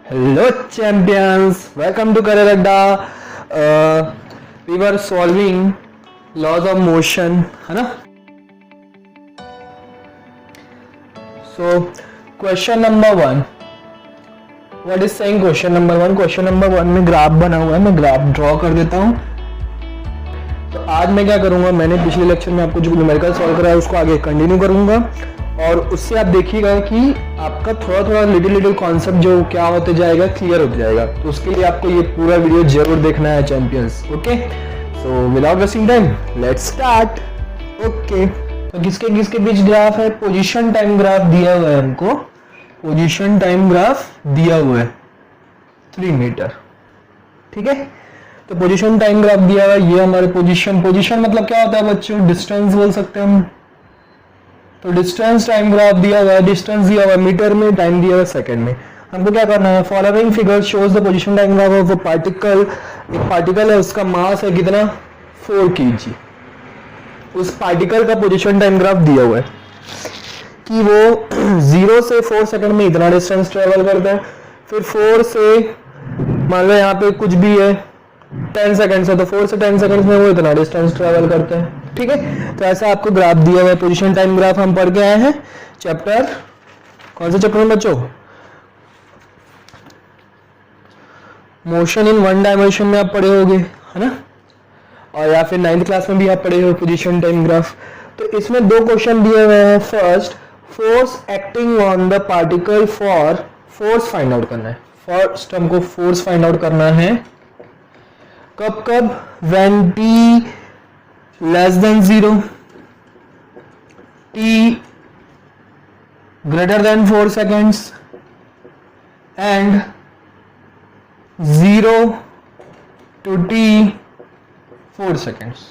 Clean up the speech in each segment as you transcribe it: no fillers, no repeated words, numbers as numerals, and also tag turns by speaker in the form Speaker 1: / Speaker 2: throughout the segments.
Speaker 1: Hello champions, welcome to Career Adda. We were solving laws of motion, है ना? So question number 1. What is saying question number 1? Question number 1 में graph बना हुआ है, मैं graph draw कर देता हूँ. तो आज मैं क्या करूँगा, मैंने पिछले लेक्चर में आपको जो न्यूमेरिकल सॉल्व कराया उसको आगे कंटिन्यू करूँगा और उससे आप देखिएगा कि आपका थोड़ा थोड़ा लिटिल कॉन्सेप्ट जो क्या होते जाएगा क्लियर होते जाएगा. तो उसके लिए आपको ये पूरा वीडियो जरूर देखना है champions. Okay, so without wasting time let's start. Okay, तो किसके किसके बीच ग्राफ है? पोजीशन टाइम ग्राफ दिया हुआ है हमको. पोजीशन टाइम ग्राफ दिया हुआ है 3 मीटर. ठीक है, तो पोजीशन टाइम ग्राफ दिया हुआ है. ये हमारे पोजीशन मतलब क्या होता है बच्चों? डिस्टेंस बोल सकते हैं हम. तो डिस्टेंस टाइम ग्राफ दिया हुआ है, डिस्टेंस दिया हुआ है मीटर में, टाइम दिया हुआ है सेकंड में. हमको क्या करना है? Following figure shows the position time graph of a particle. एक पार्टिकल है, उसका मास है कितना? 4 kg. उस पार्टिकल का पोजीशन टाइम ग्राफ दिया हुआ है कि वो 0 से 4 सेकंड में इतना डिस्टेंस ट्रेवल करता है. फिर 4 से मान लो यहाँ पे कुछ भी है 10 सेकंड से, तो 4 से 10 सेकंड में वो इतना डिस्टेंस ट्रेवल करते हैं. ठीक है, तो ऐसा आपको ग्राफ दिया हुआ है. पोजीशन टाइम ग्राफ हम पढ़ के आए हैं चैप्टर, कौन से चैप्टर में बच्चों? मोशन इन वन डायमेंशन में आप पढ़े होगे, है ना? और या फिर 9th क्लास में भी आप पढ़े हो पोजीशन टाइम ग्राफ. तो इसमें 2 क्वेश्चन दिए हुए हैं. First, force acting on the particle for, force find out करना है. फर्स्ट हमको फोर्स फाइंड आउट करना है. कब कब? When T less than 0, t greater than 4 seconds and 0 to t 4 seconds.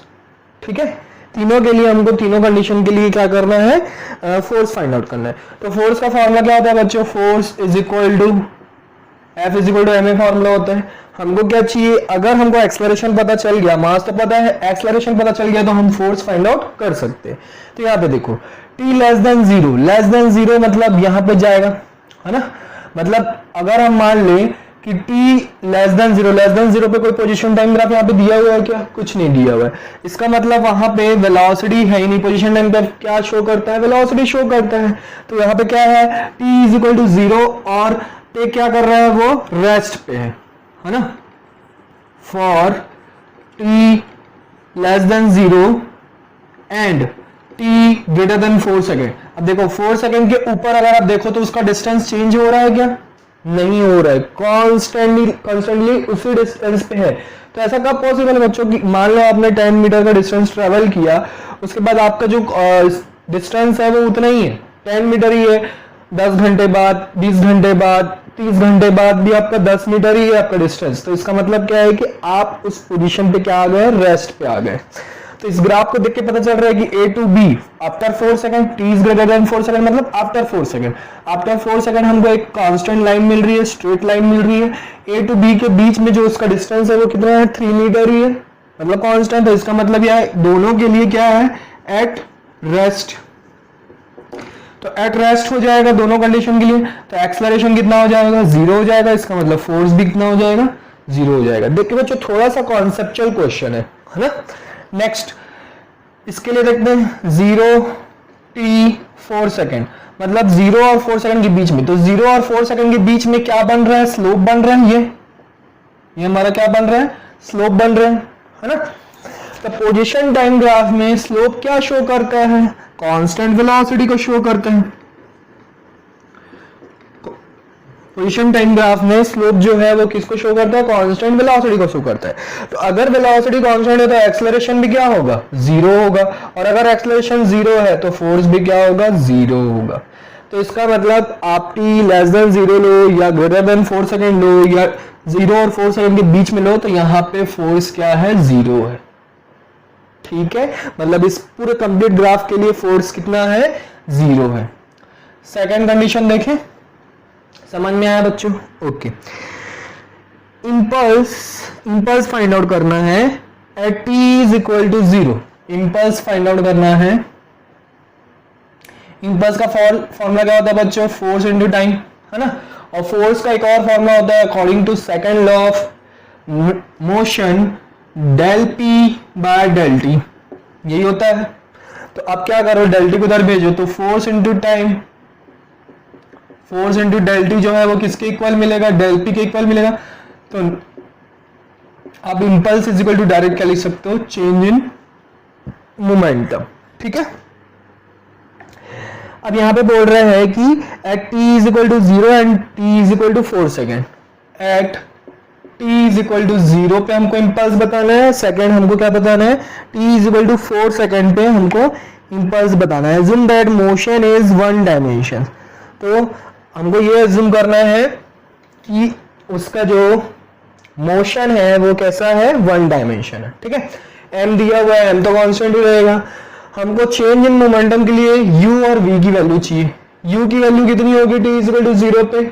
Speaker 1: ठीक है, तीनों के लिए हमको, तीनों कंडीशन के लिए क्या करना है? फोर्स फाइंड आउट करना है. तो फोर्स का फॉर्मूला क्या होता है बच्चों? Force is equal to F is equal to ma formula होता है. हमको क्या चाहिए? अगर हमको एक्सेलरेशन पता चल गया, मास तो पता है, एक्सेलरेशन पता चल गया, तो हम फोर्स फाइंड आउट कर सकते हैं. तो यहाँ पे देखो t less than 0, less than 0 मतलब यहाँ पे जाएगा, है ना? मतलब अगर हम मान लें कि t लेस देन 0 पे कोई पोजीशन टाइम ग्राफ यहाँ पे दिया हुआ है क्या? कुछ नहीं दिया हुआ है. इसका मतलब वहां पे वेलोसिटी है ही नहीं. पोजीशन टाइम ग्राफ क्या शो करता है? वेलोसिटी शो करता है. तो यहाँ पे क्या है? t इज इक्वल टू 0 और पे क्या कर रहा है? वो रेस्ट पे है ना? For t less than 0 and t greater than 4 second. अब देखो 4 सेकेंड के ऊपर अगर आप देखो तो उसका डिस्टेंस चेंज हो रहा है क्या? नहीं हो रहा है. कॉन्स्टेंटली उसी डिस्टेंस पे है. तो ऐसा कब पॉसिबल है बच्चों? की मान लो आपने 10 मीटर का डिस्टेंस ट्रेवल किया, उसके बाद आपका जो डिस्टेंस है वो उतना ही है, 10 मीटर ही है. 10 घंटे बाद, 20 घंटे बाद, 30 घंटे बाद भी आपका 10 मीटर ही है आपका डिस्टेंस. तो इसका मतलब क्या है कि आप उस पोजीशन पे क्या आ गए? रेस्ट पे आ गए. तो इस ग्राफ को देख के पता चल रहा है कि A to B after 4 second, t is greater than 4 second मतलब आफ्टर 4 सेकंड. आफ्टर 4 सेकंड हमको एक कांस्टेंट लाइन मिल रही है, स्ट्रेट लाइन मिल रही है. A to B के बीच में जो उसका डिस्टेंस है वो कितना है? 3 मीटर ही है, मतलब कांस्टेंट है. इसका मतलब यह दोनों के लिए क्या है? At rest. तो एट रेस्ट हो जाएगा दोनों कंडीशन के लिए. तो एक्सेलरेशन कितना हो जाएगा? 0 हो जाएगा. इसका मतलब फोर्स भी कितना हो जाएगा? 0 हो जाएगा. देखिए बच्चों थोड़ा सा कॉन्सेप्चुअल क्वेश्चन है ना? नेक्स्ट इसके लिए देखते हैं 0 t 4 सेकेंड मतलब 0 और 4 सेकेंड के बीच में. तो 0 और 4 सेकेंड के बीच में क्या बन रहा है? स्लोप बन रहा है. ये हमारा क्या बन रहा है? स्लोप बन रहा है ना? तो पोजीशन टाइम ग्राफ में स्लोप क्या शो करता है? कांस्टेंट वेलोसिटी को शो करता है. पोजीशन टाइम ग्राफ में स्लोप जो है वो किसको शो करता है? कांस्टेंट वेलोसिटी को शो करता है. तो अगर वेलोसिटी कांस्टेंट है तो एक्सेलरेशन भी क्या होगा? 0 होगा. और अगर एक्सेलरेशन 0 है तो फोर्स भी क्या होगा? 0 होगा. तो इसका मतलब आप t लेस देन 0 लो या ग्रेटर देन 4 सेकेंड लो या 0 और 4 सेकेंड के बीच में लो, तो यहाँ पे फोर्स क्या है? 0 है. ठीक है, मतलब इस पूरे कंप्लीट ग्राफ के लिए फोर्स कितना है? 0 है. सेकंड कंडीशन देखें, समझ में आया बच्चों? ओके, इंपल्स फाइंड आउट करना है at t is equal to 0. Impulse find out करना है. इंपल्स का फॉर्मूला क्या होता है बच्चों? फोर्स इंटू टाइम, है ना? और फोर्स का एक और फॉर्मूला होता है according to second law of motion, del p by del t, यही होता है। तो अब क्या करो, डेल टी को उधर भेजो, तो force into time, force into del t जो है वो किसके इक्वल मिलेगा, डेल पी के इक्वल मिलेगा। तो आप impulse is equal to direct क्या लिख सकते हो, चेंज इन मोमेंटम, ठीक है। अब यहां पे बोल रहे हैं कि at t is equal to 0 and t is equal to 4 second, at t is equal to 0 पे हमको इम्पल्स बताना है, सेकेंड हमको क्या बताना है, t is equal to 4 second पे हमको इम्पल्स बताना है। Assume that motion is one dimension, तो हमको ये अज्यूम करना है कि उसका जो मोशन है वो कैसा है, वन डायमेंशन है, ठीक है। एम दिया हुआ है, एम तो कांस्टेंट ही रहेगा। हमको चेंज इन मोमेंटम के लिए u और v की वैल्यू चाहिए। u की वैल्यू कितनी होगी, t इज इक्वल टू 0 पे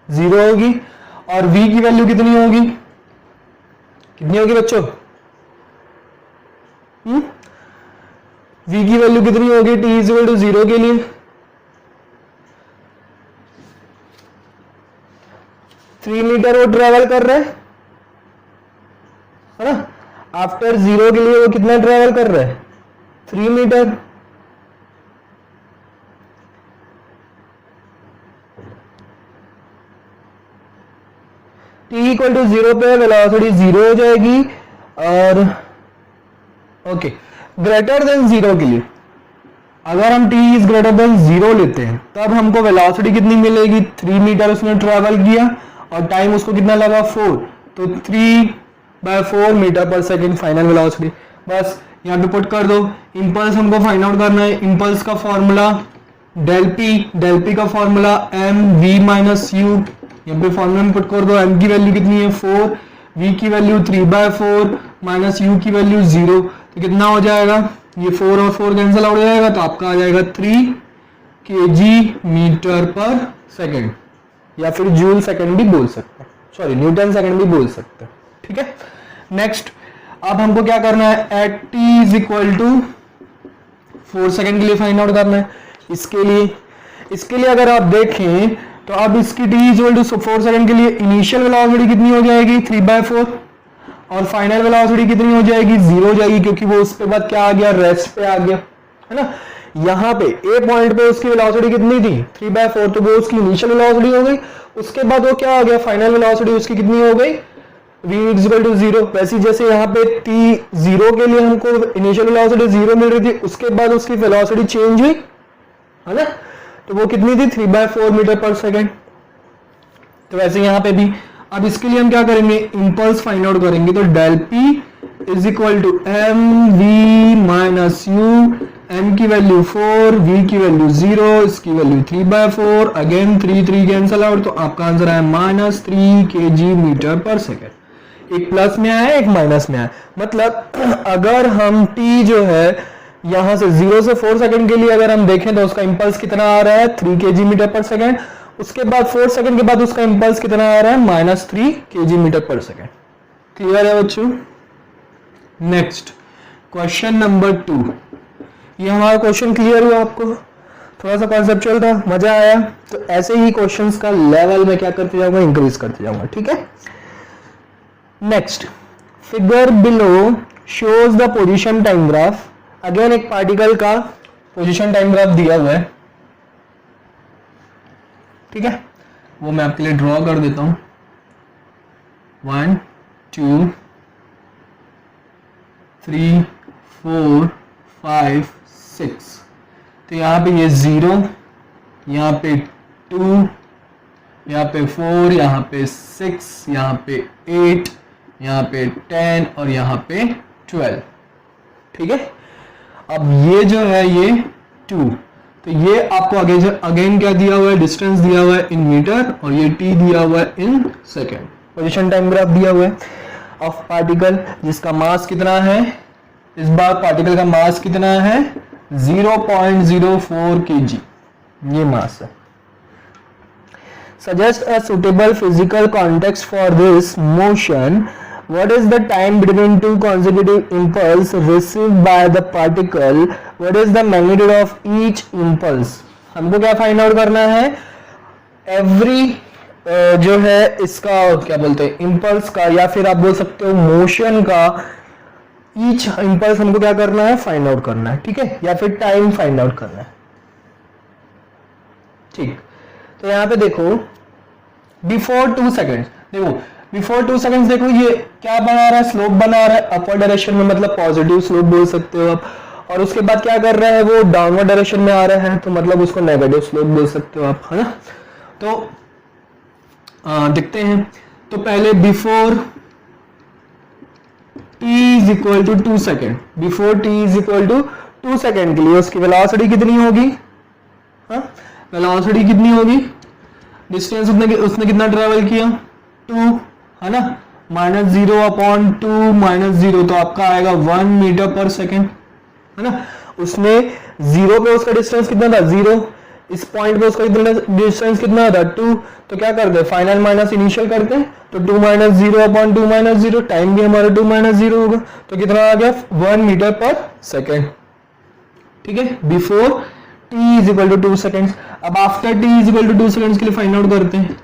Speaker 1: 0 होगी, और v की वैल्यू कितनी होगी, कितनी होगी बच्चों, v की वैल्यू कितनी होगी t इज इक्वल टू 0 के लिए, 3 मीटर वो ट्रेवल कर रहा है ना, आफ्टर 0 के लिए वो कितना ट्रेवल कर रहा है, 3 मीटर। t इक्वल टू 0 पे वेलोसिटी 0 हो जाएगी, और ओके ग्रेटर देन 0 के लिए अगर हम t इज ग्रेटर देन 0 लेते हैं तब हमको वेलोसिटी कितनी मिलेगी, 3 मीटर उसने ट्रेवल किया और टाइम उसको कितना लगा 4, तो 3/4 मीटर पर सेकेंड फाइनल वेलोसिटी। बस यहाँ पे पुट कर दो। इंपल्स हमको फाइंड आउट करना है, इंपल्स का फॉर्मूला डेल पी का formula m v minus u, यहाँ पे फॉर्मूला में पुट कर दो। एम की वैल्यू कितनी है 4, वी की वैल्यू 3/4 माइनस यू की वैल्यू 0, तो कितना हो जाएगा, ये 4 और 4 कैंसिल आउट हो जाएगा, तो आपका आ जाएगा 3 kg मीटर पर सेकेंड, या फिर जूल सेकेंड भी बोल सकते हैं, सॉरी न्यूटन सेकेंड भी बोल सकते हैं, ठीक है। नेक्स्ट अब हमको क्या करना है, at t is equal to 4 second के लिए फाइंड आउट करना है। इसके लिए अगर आप देखें तो अब इसकी t is equal to 4 second के लिए इनिशियल वेलोसिटी कितनी हो जाएगी 3/4, और फाइनल वेलोसिटी कितनी हो जाएगी 0 हो जाएगी, क्योंकि वो उसके बाद क्या आ गया, रेस्ट पे आ गया, है ना। यहाँ पे ए पॉइंट पे उसकी वेलोसिटी कितनी थी 3/4, तो वो उसकी इनिशियल वेलोसिटी हो गई। उसके बाद वो क्या आ गया, फाइनल वेलोसिटी उसकी कितनी हो गई, v इज इक्वल टू 0। वैसे जैसे यहाँ पे t 0 के लिए हमको इनिशियल वेलोसिटी 0 मिल रही थी, उसके बाद उसकी वेलोसिटी चेंज हुई, है ना, तो वो कितनी थी 3/4 मीटर पर सेकेंड। तो वैसे यहाँ पे भी अब इसके लिए हम क्या करेंगे, इंपल्स फाइंड आउट करेंगे, तो del p is equal to m v minus u, m की वैल्यू 4, v की वैल्यू 0, इसकी वैल्यू 3/4, अगेन 3 कैंसल आउट, तो आपका आंसर है -3 kg मीटर पर सेकेंड। एक प्लस में आया एक माइनस में आया, मतलब अगर हम t जो है यहां से 0 से 4 सेकंड के लिए अगर हम देखें तो उसका इंपल्स कितना आ रहा है 3 kg मीटर पर सेकेंड। उसके बाद 4 सेकंड के बाद उसका इंपल्स कितना आ रहा है -3 kg मीटर पर सेकेंड। क्लियर है बच्चों। नेक्स्ट क्वेश्चन नंबर 2, ये हमारा क्वेश्चन क्लियर हुआ आपको, थोड़ा सा कॉन्सेप्चुअल था, मजा आया। तो ऐसे ही क्वेश्चंस का लेवल में क्या करते जाऊंगा, इंक्रीज करते जाऊंगा, ठीक है। Next figure below shows the position time graph. Again एक पार्टिकल का पोजीशन टाइम ग्राफ दिया हुआ है, ठीक है, वो मैं आपके लिए ड्रॉ कर देता हूं। 1 2 3 4 5 6, तो यहाँ पे ये 0, यहाँ पे 2, यहाँ पे 4, यहाँ पे 6, यहाँ पे 8, यहाँ पे 10 और यहाँ पे 12, ठीक है। अब ये जो है ये 2, तो ये आपको अगेन क्या दिया हुआ है, डिस्टेंस दिया हुआ है इन मीटर, और ये t दिया हुआ है in second. Position time graph दिया हुआ है ऑफ पार्टिकल जिसका मास कितना है, इस बार पार्टिकल का मास कितना है 0.04 kg, ये मास है। Suggest a suitable physical context for this motion. What is the time between two consecutive impulse received by the particle? What is the magnitude of each impulse? हमको क्या फाइंड आउट करना है, every जो है इसका क्या बोलते हैं इम्पल्स का, या फिर आप बोल सकते हो मोशन का ईच इम्पल्स हमको क्या करना है, फाइंड आउट करना है, ठीक है, या फिर टाइम फाइंड आउट करना है। ठीक, तो यहाँ पे देखो बिफोर 2 सेकेंड्स, देखो बिफोर 2 सेकेंड्स, देखो ये क्या बना रहा है, स्लोप बना रहा है अपवर्ड डायरेक्शन में, मतलब पॉजिटिव स्लोप बोल सकते हो आप। और उसके बाद क्या कर रहा है, वो डाउनवर्ड डायरेक्शन में आ रहा है, तो मतलब उसको नेगेटिव स्लोप बोल सकते हो आप, है ना। तो देखते हैं, तो पहले before t is equal to 2 second, before t is equal to 2 second के लिए उसकी वेलोसिटी कितनी होगी, हाँ वेलोसिटी कितनी होगी, डिस्टेंस उसने कितना ट्रेवल किया 2, है ना, -0/2 -0, तो आपका आएगा 1 मीटर पर सेकेंड, है ना। उसने 0 पे उसका डिस्टेंस कितना था 0, इस पॉइंट पे उसका डिस्टेंस कितना था 2, तो क्या करते हैं फाइनल माइनस इनिशियल करते हैं, तो 2 - 0/2 - 0, टाइम भी हमारा 2 - 0 होगा, तो कितना आ गया 1 मीटर पर सेकेंड, ठीक है, before t is equal to 2 seconds. अब after t is equal to 2 seconds के लिए फाइंड आउट करते हैं,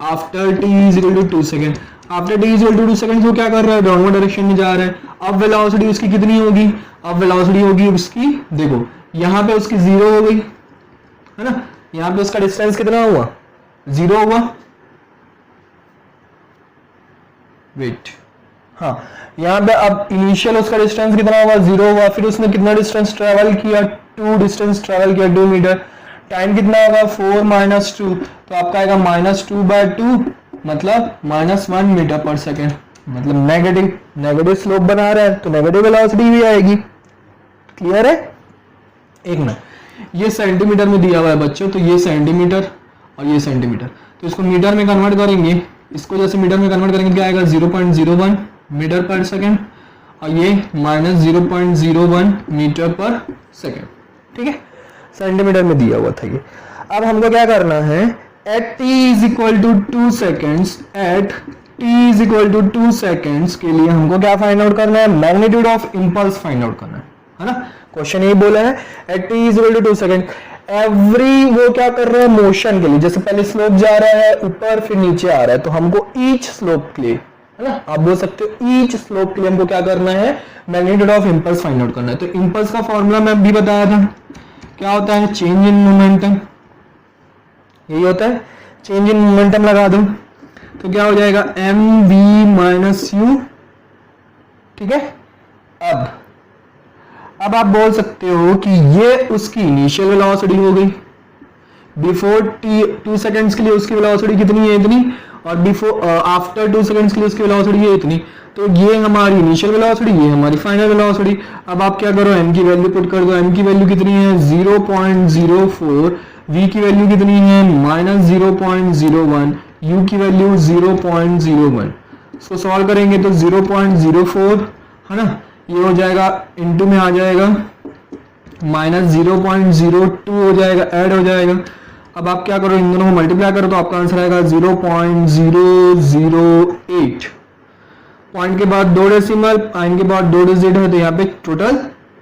Speaker 1: after t is equal to 2 second, after t is equal to 2 seconds वो क्या कर रहा है, डाउनवर्ड डायरेक्शन में जा रहा है। अब वेलोसिटी उसकी कितनी होगी, अब वेलोसिटी होगी उसकी, देखो यहाँ पे उसकी 0 हो गई, है ना, यहाँ पे उसका डिस्टेंस कितना हुआ 0 हुआ, वेट, हाँ यहाँ पे अब इनिशियल उसका डिस्टेंस कितना हुआ 0 हुआ, फिर उसने कितना डिस्टेंस ट्रेवल किया 2 डिस्टेंस ट्रेवल किया 2 मीटर, टाइम कितना होगा 4 - 2, तो आपका आएगा -2/2, मतलब -1 मीटर पर सेकेंड, मतलब नेगेटिव स्लोप बना रहा है, तो नेगेटिव वेलोसिटी भी आएगी। क्लियर है, एक मिनट, ये सेंटीमीटर में दिया हुआ है बच्चों, तो ये सेंटीमीटर और ये सेंटीमीटर, तो इसको मीटर में कन्वर्ट करेंगे, इसको जैसे मीटर में कन्वर्ट करेंगे क्या आएगा 0.01 मीटर पर सेकेंड, और ये -0.01 मीटर पर सेकेंड, ठीक है, सेंटीमीटर में दिया हुआ था ये। अब हमको क्या करना है, at t is equal to 2 seconds, at t is equal to 2 seconds के लिए हमको क्या फाइंड आउट करना है, magnitude of impulse find out करना है ना। क्वेश्चन यही बोला है, at t is equal to 2 second, every वो क्या कर रहा है मोशन के लिए, जैसे पहले स्लोप जा रहा है ऊपर फिर नीचे आ रहा है, तो हमको ईच स्लोप के लिए, है ना, आप बोल सकते हो ईच स्लोप के लिए हमको क्या करना है, magnitude of impulse find out करना है। तो इंपल्स का फॉर्मूला मैं अभी बताया था, क्या होता है, चेंज इन मोमेंटम, यही होता है, चेंज इन मोमेंटम लगा दूं तो क्या हो जाएगा mv - u, ठीक है। अब आप बोल सकते हो कि ये उसकी इनिशियल वेलोसिटी हो गई, बिफोर t 2 सेकंड्स के लिए उसकी वेलोसिटी कितनी है इतनी, और बिफोर आफ्टर 2 सेकंड्स के लिए उसकी वेलोसिटी है इतनी, तो ये हमारी इनिशियल वेलोसिटी, ये हमारी फाइनल वेलोसिटी। अब आप क्या करो, m की वैल्यू पुट कर दो, m की वैल्यू कितनी है 0.04, v की वैल्यू कितनी है -0.01, u की वैल्यू 0.01, इसको सॉल्व करेंगे तो 0.04, है ना, ये हो जाएगा इनटू में आ जाएगा -0.02 हो जाएगा, ऐड हो जाएगा। अब आप क्या करो, इन दोनों को मल्टीप्लाई करो तो आपका आंसर आएगा 0.008, पॉइंट के बाद 2 डेसिमल, पॉइंट के बाद 2 डिजिट है, तो यहाँ पे टोटल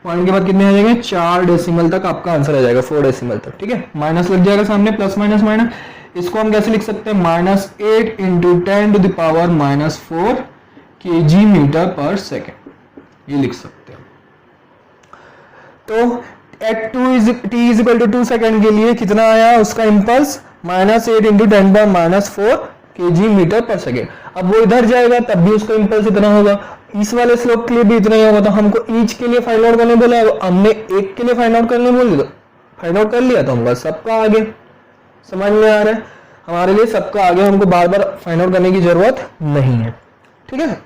Speaker 1: पॉइंट के बाद कितने आ जाएंगे 4 डेसिमल तक आपका आंसर आ जाएगा, 4 डेसिमल तक, ठीक है, माइनस लग जाएगा सामने, प्लस माइनस माइनस, इसको हम कैसे लिख सकते हैं, -8 × 10⁻⁻4 kg मीटर पर सेकेंड, ये लिख सकते हैं। तो at t is equal to 2 second के लिए कितना आया उसका इंपल्स, -8 × 10⁻⁴ kg मीटर पर सेकेंड। अब वो इधर जाएगा तब भी उसका इंपल्स इतना होगा, इस वाले स्लोप के लिए भी इतना ही होगा, तो हमको ईच के लिए फाइंड आउट करने बोला, हमने एक के लिए फाइंड आउट करने बोले तो फाइंड आउट कर लिया, तो हम बस सबका आगे, समझ में आ रहा है, हमारे लिए सबका आगे हमको बार बार फाइंड आउट करने की जरूरत नहीं है, ठीक है।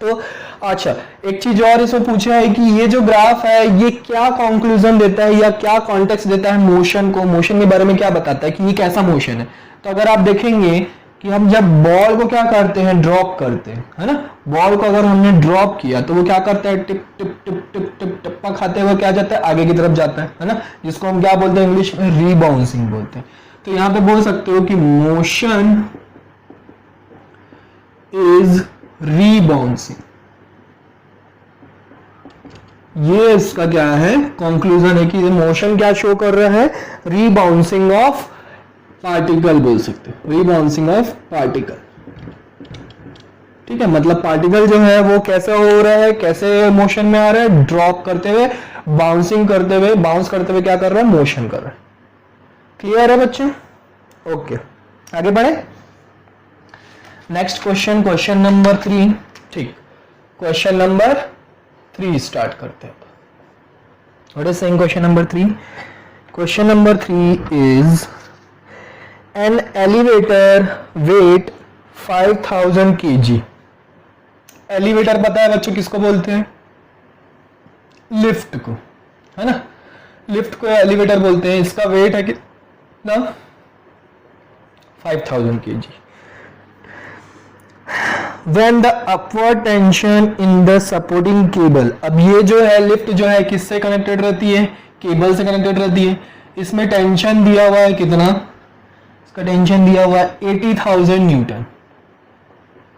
Speaker 1: तो अच्छा, एक चीज और इसमें पूछा है कि ये जो ग्राफ है ये क्या कंक्लूजन देता है या क्या कॉन्टेक्स्ट देता है मोशन को, मोशन के बारे में क्या बताता है कि ये कैसा मोशन है। तो अगर आप देखेंगे कि हम जब बॉल को क्या करते हैं, ड्रॉप करते हैं, है ना, बॉल को अगर हमने ड्रॉप किया तो वो क्या करता है, टिप टिप टिप टिप टिप टिप्पा खाते हुए क्या जाता है, आगे की तरफ जाता है ना, जिसको हम क्या बोलते हैं इंग्लिश में रीबाउंसिंग बोलते हैं। तो यहाँ पे बोल सकते हो कि मोशन इज रीबाउंसिंग, ये इसका क्या है कंक्लूजन है कि ये मोशन क्या शो कर रहा है, रीबाउंसिंग ऑफ पार्टिकल बोल सकते हो, रीबाउंसिंग ऑफ पार्टिकल। ठीक है, मतलब पार्टिकल जो है वो कैसे हो रहा है, कैसे मोशन में आ रहा है, ड्रॉप करते हुए, बाउंसिंग करते हुए, बाउंस करते हुए क्या कर रहा है, मोशन कर रहा है। क्लियर है बच्चों? ओके, आगे बढ़े। Next question, question number 3। ठीक, क्वेश्चन नंबर 3 स्टार्ट करते हैं। What is saying question number 3? Question number 3 is an elevator weight 5000 kg। Elevator पता है बच्चों किसको बोलते हैं? लिफ्ट को, है ना, लिफ्ट को एलिवेटर बोलते हैं। इसका वेट है कितना? 5000 kg। When the upward tension in the supporting cable, अब ये जो है लिफ्ट जो है किससे कनेक्टेड रहती है? केबल से कनेक्टेड रहती है। इसमें टेंशन दिया हुआ है कितना? इसका टेंशन दिया हुआ है 80,000 न्यूटन।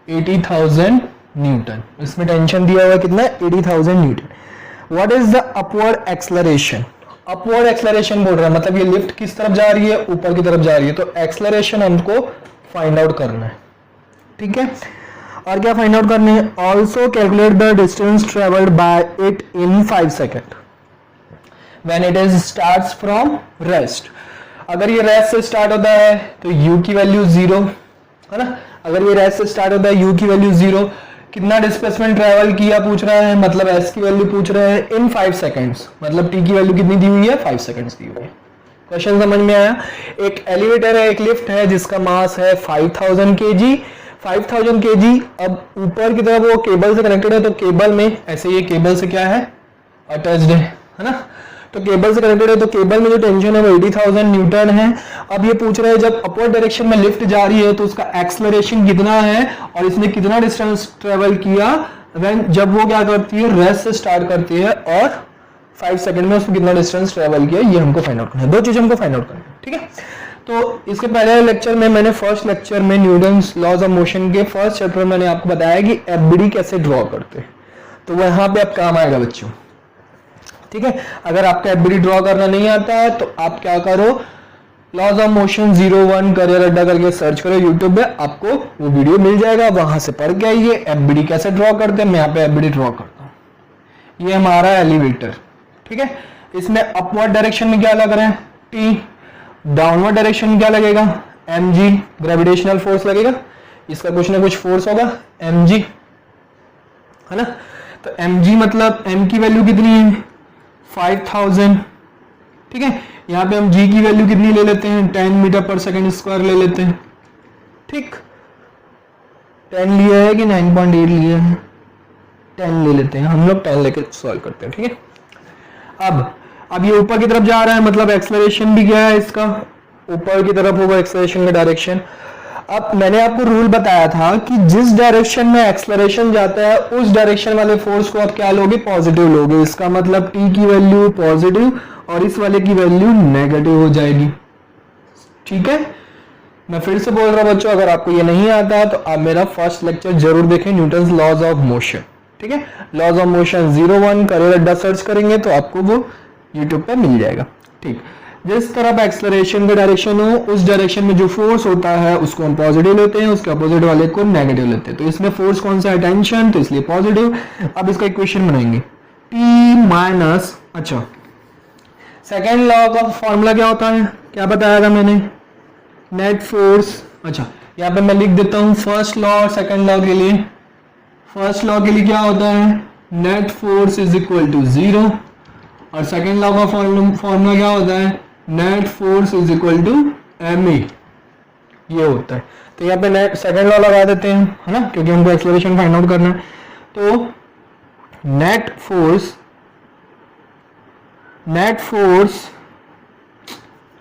Speaker 1: 80,000 न्यूटन इसमें टेंशन दिया हुआ है कितना? 80,000 Newton. What is the upward acceleration? Upward acceleration बोल रहा है, मतलब ये लिफ्ट किस तरफ जा रही है? ऊपर की तरफ जा रही है। तो एक्सलरेशन हमको फाइंड आउट करना है। ठीक है, और क्या फाइंड आउट करने हैं? Also calculate the distance travelled by it in 5 second when it is starts from rest. अगर ये रेस्ट से स्टार्ट होता है तो u की वैल्यू 0 है ना। अगर ये रेस्ट से स्टार्ट होता है u की वैल्यू 0, कितना डिस्प्लेसमेंट ट्रेवल किया पूछ रहा है, मतलब s की वैल्यू पूछ रहा है इन 5 सेकेंड्स, मतलब t की वैल्यू कितनी दी हुई है? 5 सेकेंड्स दी हुई है। क्वेश्चन समझ में आया? एक एलिवेटर है, एक लिफ्ट है जिसका मास है 5000 kg। 5000 kg। अब ऊपर की तरफ वो केबल से कनेक्टेड है, तो केबल में ऐसे ये केबल से क्या है? अटैच्ड है ना। तो केबल से कनेक्टेड है, तो केबल में जो टेंशन है वो 80,000 न्यूटन है। अब ये पूछ रहे हैं जब अपवर्ड डायरेक्शन में लिफ्ट जा रही है तो उसका एक्सलरेशन कितना है और इसने कितना डिस्टेंस ट्रेवल किया व्हेन, जब वो क्या करती है? रेस्ट से स्टार्ट करती है, और 5 सेकंड में उसको कितना डिस्टेंस ट्रेवल किया, ये हमको फाइंड आउट करना है। 2 चीज हमको फाइंड आउट करनी है। ठीक है, तो इसके पहले लेक्चर में मैंने फर्स्ट लेक्चर में न्यूटन्स लॉज ऑफ मोशन के फर्स्ट चैप्टर में मैंने आपको बताया कि एफबीडी कैसे ड्रॉ करते हैं, तो वो यहाँ पे अब काम आएगा बच्चों। ठीक है, अगर आपको एफबीडी ड्रॉ करना नहीं आता है तो आप क्या करो, लॉज ऑफ मोशन 01 करियर अड्डा करके सर्च करो यूट्यूब पे, आपको वो वीडियो मिल जाएगा, वहां से पढ़ के आइए एफबीडी कैसे ड्रॉ करते हैं। मैं यहाँ पे एफबीडी ड्रॉ करता हूँ। ये हमारा एलिवेटर, ठीक है, इसमें अपवर्ड डायरेक्शन में क्या लग रहा है? टी। डाउनवर्ड डायरेक्शन में क्या लगेगा? mg, ग्रेविटेशनल फोर्स लगेगा, इसका कुछ ना कुछ फोर्स होगा mg, है ना। तो mg मतलब m की वैल्यू कितनी है? 5000। ठीक है, यहाँ पे हम g की वैल्यू कितनी ले लेते हैं? 10 मीटर पर सेकेंड स्क्वायर ले लेते हैं। ठीक, 10 लिया है कि 9.8 लिया है? 10 ले लेते हैं हम लोग, 10 लेकर सॉल्व करते हैं। ठीक है, अब ये ऊपर की तरफ जा रहा है, मतलब एक्सेलरेशन भी क्या है इसका? ऊपर की तरफ होगा एक्सेलरेशन का डायरेक्शन। अब मैंने आपको रूल बताया था कि जिस डायरेक्शन में एक्सेलरेशन जाता है उस डायरेक्शन वाले फोर्स को आप क्या लोगे? पॉजिटिव लोगे। इसका मतलब टी की वैल्यू पॉजिटिव और इस वाले की वैल्यू नेगेटिव हो जाएगी। ठीक है, मैं फिर से बोल रहा हूं बच्चों, अगर आपको ये नहीं आता है तो आप मेरा फर्स्ट लेक्चर जरूर देखें, न्यूटन्स लॉज ऑफ मोशन। ठीक है, लॉज ऑफ मोशन 01 करियर अड्डा सर्च करेंगे तो आपको वो यूट्यूब पे मिल जाएगा। ठीक, जिस तरफ एक्सेलरेशन का डायरेक्शन हो उस डायरेक्शन में जो फोर्स होता है उसको हम पॉजिटिव लेते हैं, उसके अपोजिट वाले को नेगेटिव लेते हैं। तो इसमें फोर्स कौन सा है? टेंशन, तो इसलिए पॉजिटिव। अब इसका इक्वेशन बनाएंगे T माइनस, अच्छा सेकेंड लॉ का फॉर्मूला क्या होता है? क्या बताया था मैंने? Net force. अच्छा, यहाँ पे मैं लिख देता हूँ फर्स्ट लॉ और सेकेंड लॉ के लिए। फर्स्ट लॉ के लिए क्या होता है? Net force is equal to 0, और सेकेंड लॉ का फॉर्मूला क्या होता है? Net force is equal to ma, ये होता है। तो यहाँ पे नेट सेकेंड लॉ लगा देते हैं, है ना, क्योंकि हमको एक्सेलरेशन फाइंड आउट करना है। तो नेट फोर्स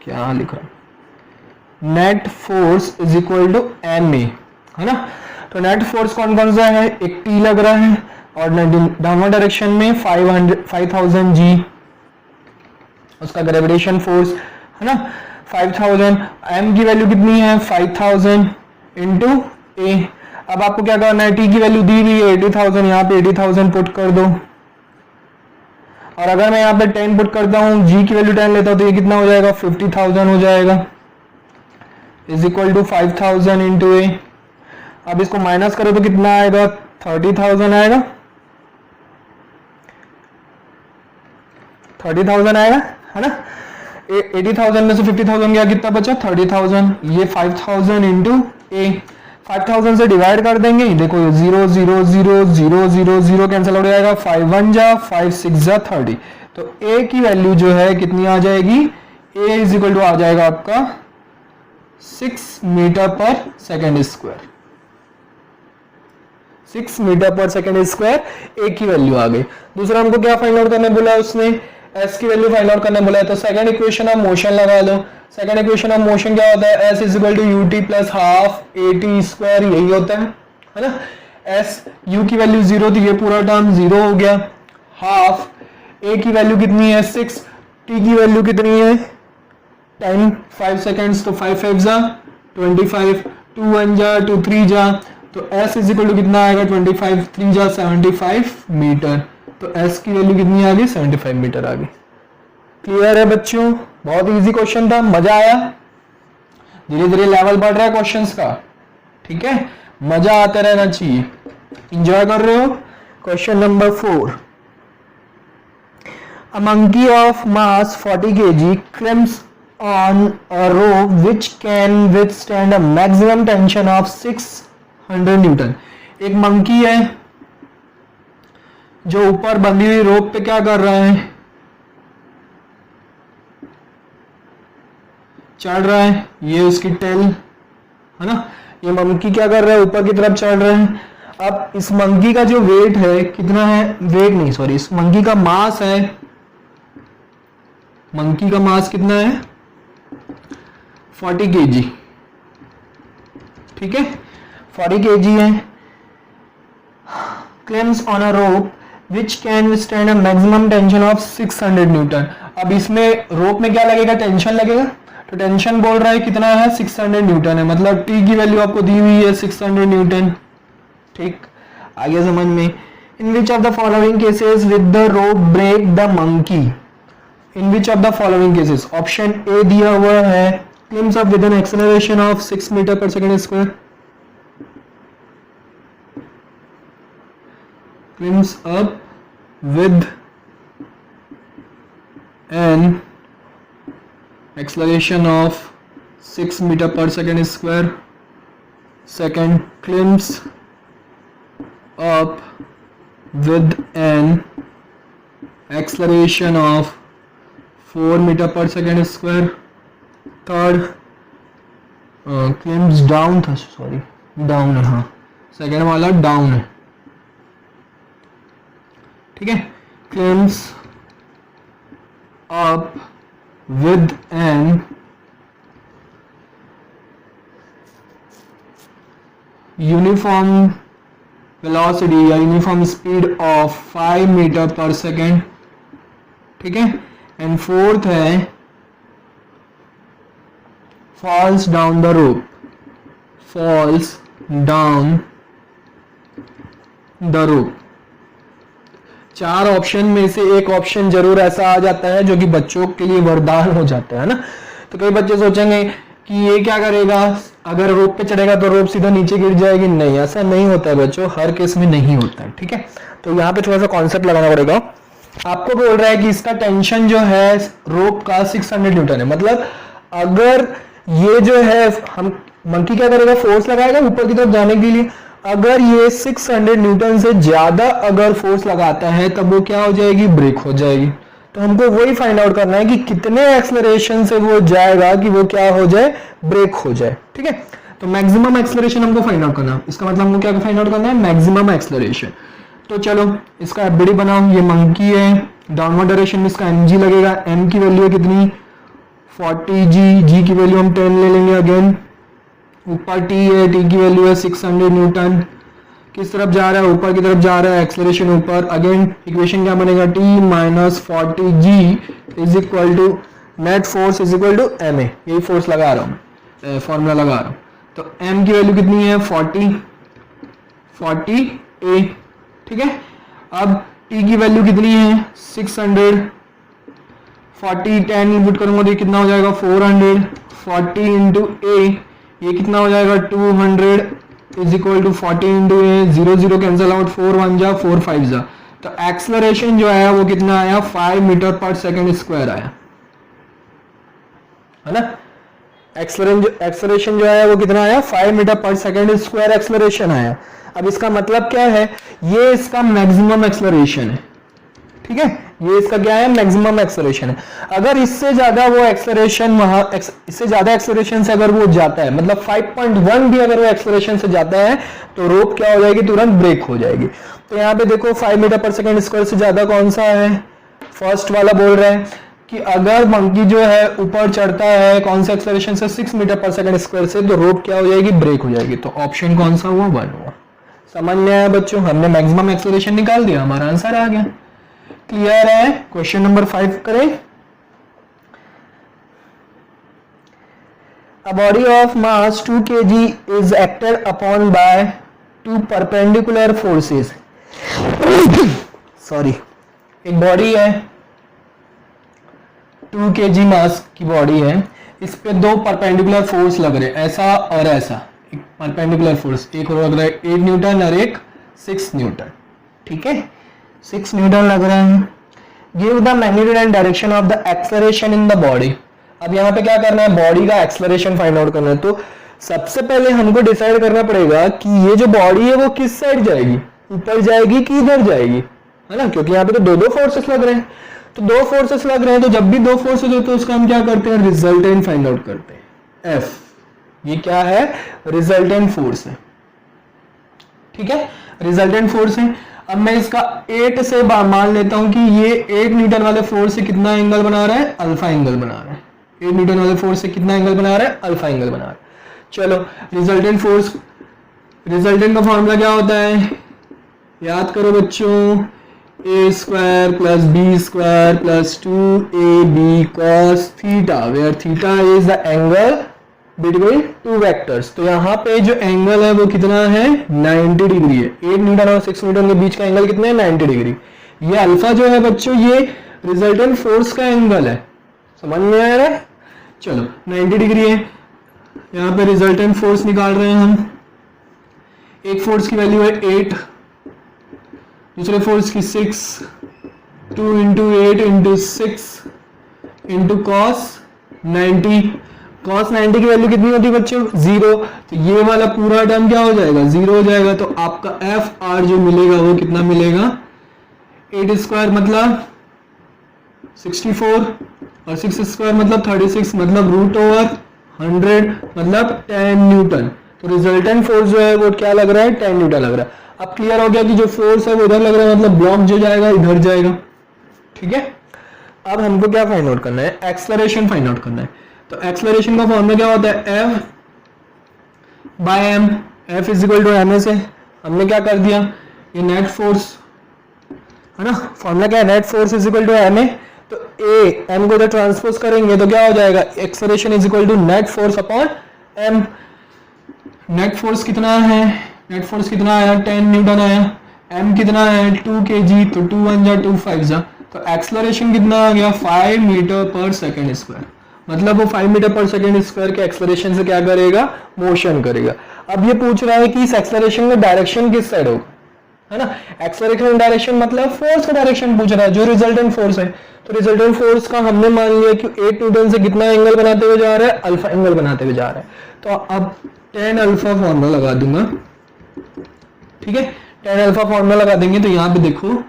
Speaker 1: क्या लिख रहा है? Net force is equal to ma, है ना। तो नेट फोर्स कौन कौन सा है? एक टी लग रहा है, और डाउनवर्ड डायरेक्शन में 5000 g, उसका ग्रेविटेशन फोर्स, है ना, 5000। m की वैल्यू कितनी है? 5000 इंटू a। अब आपको क्या करना है? t की वैल्यू दी हुई है 80,000, यहाँ पे 80,000 पुट कर दो, और अगर मैं यहाँ पे 10 पुट करता हूँ, g की वैल्यू 10 लेता हूँ तो ये कितना हो जाएगा? 50,000 हो जाएगा। इज इक्वल टू 5000 इंटू ए। अब इसको माइनस करो तो कितना आएगा, 30,000 आएगा, 30,000 आएगा, है ना। 80,000 में से 50,000 गया, कितना बचा, 30,000। ये 5,000 इंटू ए, 5,000 से डिवाइड कर देंगे, देखो 0 0 0 0 0 0 कैंसिल हो जाएगा, 5 1 जा 5 6 जा 30। तो ए की वैल्यू जो है कितनी आ जाएगी, ए इज इक्वल टू आ जाएगा आपका 6 मीटर पर सेकेंड स्क्वायर। 6 मीटर पर सेकेंड स्क्वायर ए की वैल्यू आ गई। दूसरा हमको क्या फाइंड आउट करने बोला उसने, एस की वैल्यू फाइंड आउट करने बोला है। तो सेकंड इक्वेशन ऑफ मोशन लगा लो। सेकंड इक्वेशन ऑफ मोशन क्या होता है, s is equal to u t plus half a t square, यही होता है ना। एस यू की वैल्यू 0 थी, ये पूरा टर्म 0 हो गया। हाफ ए की वैल्यू कितनी है 6, टी की वैल्यू कितनी है 10, 5 सेकेंड्स, तो 5 5 जा 25, 2 1 जा 2 3 जा, तो एस इज इक्वल टू कितना आएगा 25, 3 जा 75 मीटर। तो एस की वैल्यू कितनी आ गई, 75 मीटर आ गई। क्लियर है बच्चों, बहुत इजी क्वेश्चन था, मजा आया। धीरे धीरे लेवल बढ़ रहा है क्वेश्चंस का, ठीक है, मजा आता रहना चाहिए। एंजॉय कर रहे हो। Question number 4, a monkey of mass 40 kg climbs on a rope which can withstand a maximum tension of 600 Newton. एक मंकी है जो ऊपर बंधी हुई रोप पे क्या कर रहा है, चढ़ रहा है, ये उसकी टेल है ना। ये मंकी क्या कर रहा है, ऊपर की तरफ चढ़ रहा है। अब इस मंकी का जो वेट है कितना है, वेट नहीं सॉरी, इस मंकी का मास है, मंकी का मास कितना है 40 kg, ठीक है 40 kg है। climbs on a rope which can withstand a maximum tension of 600 Newton. अब इसमें रोप में क्या लगेगा, टेंशन लगेगा, तो टेंशन बोल रहा है कितना है 600 न्यूटन है, मतलब टी की वैल्यू आपको दी हुई है 600 न्यूटन, ठीक। आगे समझ में, in which of the following cases with the rope break the monkey, in which of the following cases, option A दिया हुआ है climbs up with an acceleration of 6 metre पर second square, climbs up with an acceleration of 6 meter per second square. Second, climbs up with an acceleration of 4 meter per second square. Third, climbs down था, sorry down है, हाँ second वाला down है, ठीक है। climbs up with an uniform velocity या uniform speed of 5 meter per second, ठीक है। एंड फोर्थ है falls down the rope, falls down the rope। चार ऑप्शन में से एक ऑप्शन जरूर ऐसा आ जाता है जो कि बच्चों के लिए वरदान हो जाता है ना। तो कई बच्चे सोचेंगे कि ये क्या करेगा, अगर रोप पे चढ़ेगा तो रोप सीधा नीचे गिर जाएगी, नहीं ऐसा नहीं होता है बच्चों, हर केस में नहीं होता है, ठीक है। तो यहाँ पे थोड़ा सा कॉन्सेप्ट लगाना पड़ेगा। आपको बोल रहा है कि इसका टेंशन जो है रोप का 600 न्यूटन है, मतलब अगर ये जो है हम मंकी क्या करेगा, फोर्स लगाएगा ऊपर की तरफ जाने के लिए, अगर ये 600 न्यूटन से ज्यादा अगर फोर्स लगाता है तब वो क्या हो जाएगी, ब्रेक हो जाएगी। तो हमको वही फाइंड आउट करना है कि कितने एक्सेलरेशन से वो जाएगा कि वो क्या हो जाए, ब्रेक हो जाए, ठीक है। तो मैक्सिमम एक्सेलरेशन हमको फाइंड आउट करना है, इसका मतलब हमको क्या फाइंड आउट करना है, मैक्सिमम एक्सेलरेशन। तो चलो इसका एफबीडी बनाओ, ये मंकी है, डाउनवर्ड डायरेक्शन में इसका mg लगेगा, m की वैल्यू है कितनी 40g, g की वैल्यू हम 10 ले लेंगे अगेन, ऊपर t है, t की वैल्यू है 600 न्यूटन, किस तरफ जा रहा है, ऊपर की तरफ जा रहा है, एक्सेलरेशन ऊपर। अगेन इक्वेशन क्या बनेगा, t minus 40g is equal to net force is equal to ma, यही फोर्स लगा रहा हूँ, फॉर्मूला लगा रहा हूँ। तो m की वैल्यू कितनी है 40a, ठीक है। अब t की वैल्यू कितनी है 600, 40 10 इनपुट करूंगा तो कितना हो जाएगा 400, 40 इंटू a ये कितना हो जाएगा 200 is equal to 40 into a, 0 0 cancel out, 4 1 जा 4 5 जा, तो एक्सलरेशन जो आया वो कितना आया 5 मीटर पर सेकेंड स्क्वायर आया, है ना। एक्सलरेशन जो आया वो कितना आया 5 मीटर पर सेकेंड स्क्वायर एक्सलरेशन आया। अब इसका मतलब क्या है, ये इसका मैक्सिमम एक्सलरेशन है, ठीक है, ये इसका क्या है मैक्सिमम एक्सलरेशन है। अगर इससे ज्यादा वो एक्सलरेशन वहां इससे ज्यादा एक्सलरेशन से अगर वो जाता है, मतलब 5.1 भी अगर वो एक्सलरेशन से जाता है तो रोप क्या हो जाएगी, तुरंत ब्रेक हो जाएगी। तो यहाँ पे देखो 5 मीटर पर सेकेंड स्क्वायर से ज्यादा कौन सा है, फर्स्ट वाला बोल रहा है कि अगर मंकी जो है ऊपर चढ़ता है कौन सा एक्सलरेशन से 6 मीटर पर सेकेंड स्क्वायर से, तो रोप क्या हो जाएगी, ब्रेक हो जाएगी। तो ऑप्शन कौन सा हुआ, 1 हुआ। समझ में आया बच्चों, हमने मैक्सिमम एक्सलरेशन निकाल दिया, हमारा आंसर आ गया। क्लियर है। क्वेश्चन नंबर 5 करें। A body of mass 2 kg is acted upon by 2 perpendicular forces. Sorry, एक बॉडी है 2 kg मास की बॉडी है, इस पे 2 परपेंडिकुलर फोर्स लग रहे हैं, ऐसा और ऐसा, एक परपेंडिकुलर फोर्स, एक लग रहा है 8 न्यूटन और एक 6 न्यूटन, ठीक है, 6 न्यूटन लग रहे हैं। Give the magnitude and direction of the acceleration in the body. अब यहाँ पे क्या करना है, बॉडी का एक्सेलरेशन फाइंड आउट करना है। तो सबसे पहले हमको डिसाइड करना पड़ेगा कि ये जो बॉडी है वो किस साइड जाएगी, ऊपर जाएगी कि इधर जाएगी, है ना, क्योंकि यहाँ पे तो दो फोर्सेस लग रहे हैं। तो 2 फोर्सेस लग रहे हैं, तो जब भी 2 फोर्सेस होते हैं उसका हम क्या करते हैं, रिजल्टेंट फाइंड आउट करते हैं, एफ। ये क्या है, रिजल्टेंट फोर्स है, ठीक है, रिजल्टेंट फोर्स है। अब मैं इसका 8 से मान लेता हूं कि ये 8 न्यूटन वाले फोर्स से कितना एंगल बना रहा है, अल्फा एंगल बना रहा है। 8 न्यूटन वाले फोर्स से कितना एंगल बना रहा है, अल्फा एंगल बना रहा है। चलो, रिजल्टेंट फोर्स, रिजल्टेंट का फॉर्मूला क्या होता है, याद करो बच्चों, a square plus b square plus 2ab cos theta, where theta is the angle between 2 vectors. तो यहाँ पे जो एंगल है वो कितना है, 90 डिग्री है। 8 न्यूटन और 6 न्यूटन के बीच का एंगल कितना है, 90 डिग्री। ये अल्फा जो है बच्चों, ये रिजल्टेंट फोर्स का एंगल है, समझ में आ रहा है। चलो, 90 डिग्री है, यहाँ पे रिजल्टेंट फोर्स निकाल रहे हैं हम। एक फोर्स की वैल्यू है 8, दूसरे फोर्स की 6, 2 into 8 into 6 into cos 90। cos 90 की वैल्यू कितनी होती है बच्चों, 0। तो ये वाला पूरा टर्म क्या हो जाएगा, 0 हो जाएगा। तो आपका एफ आर जो मिलेगा वो कितना मिलेगा, 8 स्क्वायर मतलब 64 और 6 स्क्वायर मतलब 36, मतलब √100 मतलब 10 न्यूटन। तो रिजल्टेंट फोर्स जो है वो क्या लग रहा है, 10 न्यूटन लग रहा है। अब क्लियर हो गया कि जो फोर्स है वो इधर लग रहा है, मतलब ब्लॉक जो जाएगा इधर जाएगा, ठीक है। अब हमको क्या फाइंड आउट करना है, एक्सेलरेशन फाइंड आउट करना है। तो एक्सेलरेशन का फॉर्मूला क्या होता है, F by m, F is equal to m a से हमने क्या कर दिया, ये नेट फोर्स है ना, फॉर्मूला क्या है, net force is equal to m a. तो ए एम को जब ट्रांसपोज करेंगे तो क्या हो जाएगा, acceleration is equal to net force upon m. Net force कितना है, नेट फोर्स कितना आया, 10 न्यूटन आया। एम कितना है, 2 kg, तो 2 1 जा 2 5 जा, तो एक्सेलरेशन कितना आ गया, 5 मीटर पर सेकेंड स्क्वायर। मतलब वो 5 मीटर पर सेकेंड स्क्वायर के एक्सेलरेशन से क्या करेगा, मोशन करेगा। अब ये पूछ रहा है कि इस एक्सेलरेशन में डायरेक्शन किस साइड होगा, है ना। एक्सेलरेशन डायरेक्शन मतलब फोर्स का डायरेक्शन पूछ रहा है, जो रिजल्टेंट फोर्स है। तो रिजल्टेंट फोर्स का हमने मान लिया कि 8 न्यूटन से कितना एंगल बनाते हुए जा रहा है, अल्फा एंगल बनाते हुए जा रहा है। तो अब 10 अल्फा फॉर्मूला लगा दूंगा, ठीक है, 10 अल्फा फॉर्मूला लगा देंगे। तो यहाँ पे देखो,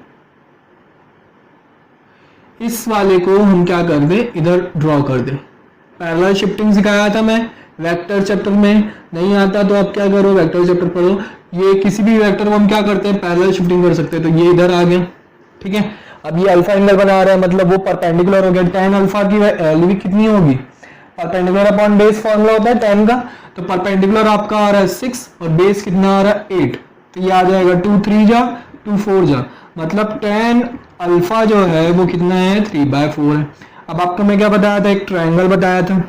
Speaker 1: इस वाले को हम क्या कर दे, इधर ड्रॉ कर दे। पैरेलल शिफ्टिंग सिखाया था मैं वेक्टर चैप्टर में, नहीं आता तो आप क्या करो, वेक्टर चैप्टर पढ़ो। ये किसी भी वेक्टर को हम क्या करते हैं, पैरेलल शिफ्टिंग कर सकते हैं। तो ये इधर आ गया, ठीक है। अब ये अल्फा एंगल बना रहा है, मतलब वो परपेंडिकुलर हो गया। 10 अल्फा की वैल्यू कितनी होगी, परपेंडिकुलर अपॉन बेस फॉर्मूला होता है 10 का। तो परपेंडिकुलर आपका आ रहा है 6 और बेस कितना आ रहा है 8। तो ये आ जाएगा 2 3 जा 2 4 जा, मतलब 10 अल्फा जो है वो कितना है, 3/4 है। अब आपको मैं क्या बताया था, एक ट्रायंगल बताया था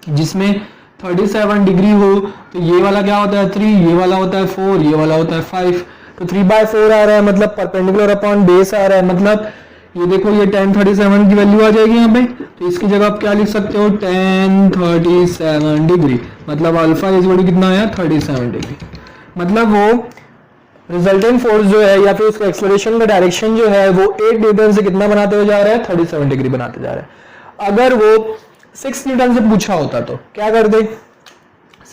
Speaker 1: जिसमें 37 डिग्री हो। तो ये वाला क्या होता है 3, ये वाला होता है 4, ये वाला होता है 5। तो 3/4 आ रहा है, मतलब परपेंडिकुलर अपॉन बेस आ रहा है, मतलब ये देखो ये tan 37 की वैल्यू आ जाएगी यहाँ पे, तो इसकी जगह आप क्या लिख सकते हो tan 37 डिग्री, मतलब अल्फा इज इक्वल टू कितना आया 37 डिग्री। मतलब वो रिजल्टेंट फोर्स जो है या फिर उसका एक्सेलरेशन का डायरेक्शन जो है वो 8 न्यूटन से कितना बनाते हुए जा रहा है 37 डिग्री बनाते जा रहा है। अगर वो 6 न्यूटन से पूछा होता तो क्या कर दे,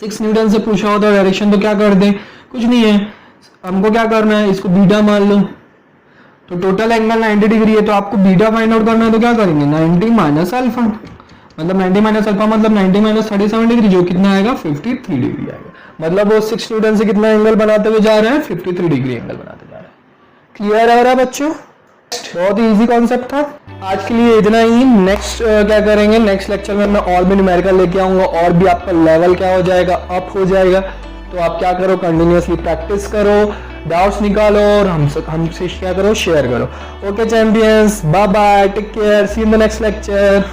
Speaker 1: 6 न्यूटन से पूछा होता डायरेक्शन तो क्या कर दे, कुछ नहीं है, हमको क्या करना है इसको बीटा मान लो, तो टोटल एंगल 90 डिग्री है, तो आपको बीटा फाइंड आउट करना है, तो क्या करेंगे 90 माइनस अल्फा, मतलब 90 माइनस अल्फा मतलब 90 माइनस 37 डिग्री जो कितना आएगा 53 डिग्री आएगा। मतलब वो 6 न्यूटन से कितना एंगल बनाते हुए जा रहा है 53 डिग्री एंगल बनाते जा रहा है। क्लियर है बच्चों, बहुत ही इजी कॉन्सेप्ट था। आज के लिए इतना ही। नेक्स्ट क्या करेंगे, नेक्स्ट लेक्चर में मैं और भी न्यूमेरिकल लेके आऊंगा और भी आपका लेवल क्या हो जाएगा, अप हो जाएगा। तो आप क्या करो, कंटिन्यूअसली प्रैक्टिस करो, डाउट्स निकालो और हमसे क्या करो, शेयर करो। Okay champions, bye bye, take care, see in the next lecture.